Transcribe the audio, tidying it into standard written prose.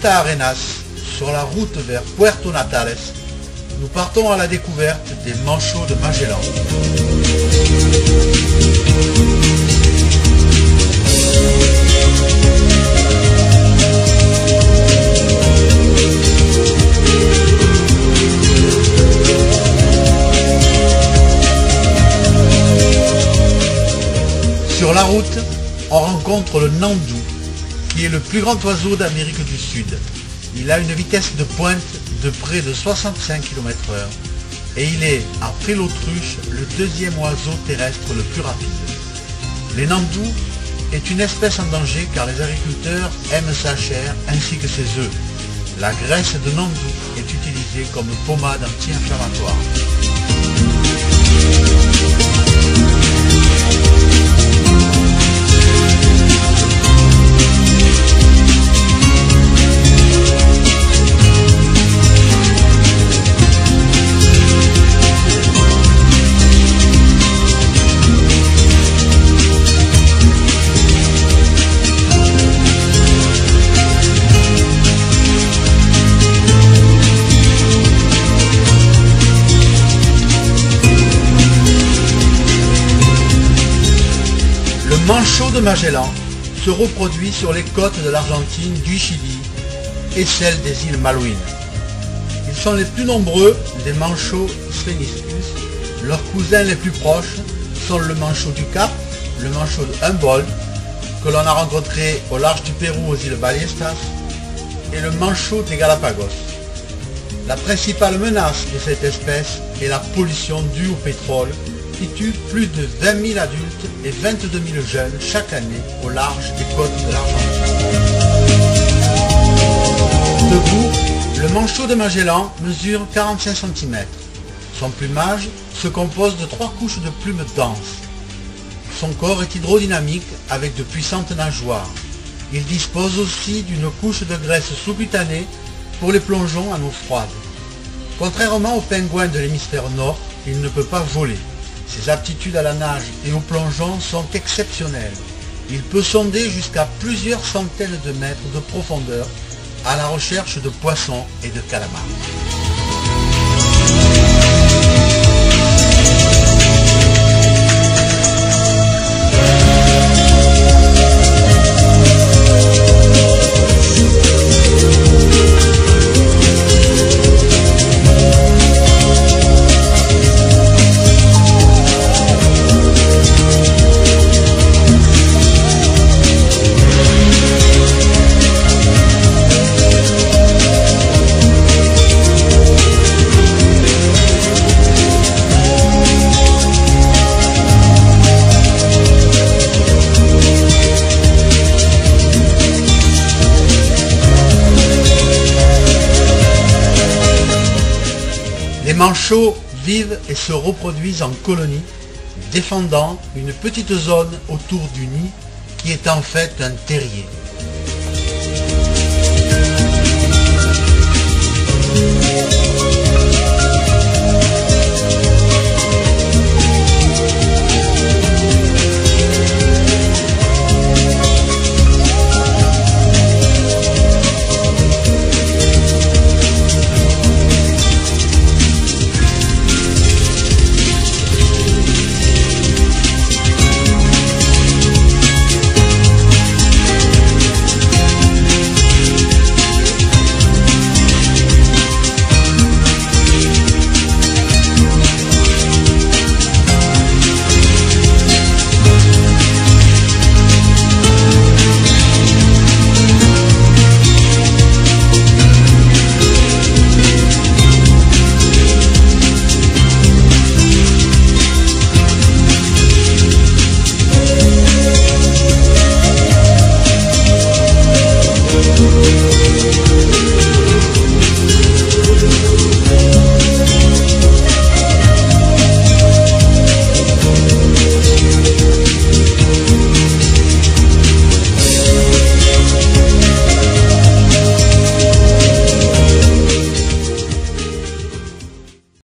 Punta Arenas, sur la route vers Puerto Natales, nous partons à la découverte des manchots de Magellan. Sur la route, on rencontre le Nandou, qui est le plus grand oiseau d'Amérique du Sud. Il a une vitesse de pointe de près de 65 km/h et il est, après l'autruche, le deuxième oiseau terrestre le plus rapide. Les Nandous est une espèce en danger car les agriculteurs aiment sa chair ainsi que ses œufs. La graisse de Nandou est utilisée comme pommade anti-inflammatoire. Le manchot de Magellan se reproduit sur les côtes de l'Argentine, du Chili et celles des îles Malouines. Ils sont les plus nombreux des manchots spheniscus. Leurs cousins les plus proches sont le manchot du Cap, le manchot de Humboldt, que l'on a rencontré au large du Pérou aux îles Ballestas, et le manchot des Galapagos. La principale menace de cette espèce est la pollution due au pétrole, qui tue plus de 20 000 adultes et 22 000 jeunes chaque année au large des côtes de l'Argentine. Debout, le manchot de Magellan mesure 45 cm. Son plumage se compose de 3 couches de plumes denses. Son corps est hydrodynamique avec de puissantes nageoires. Il dispose aussi d'une couche de graisse sous-cutanée pour les plongeons en eau froide. Contrairement aux pingouins de l'hémisphère nord, il ne peut pas voler. Ses aptitudes à la nage et au plongeon sont exceptionnelles. Il peut sonder jusqu'à plusieurs centaines de mètres de profondeur à la recherche de poissons et de calamars. Les manchots vivent et se reproduisent en colonies, défendant une petite zone autour du nid qui est en fait un terrier.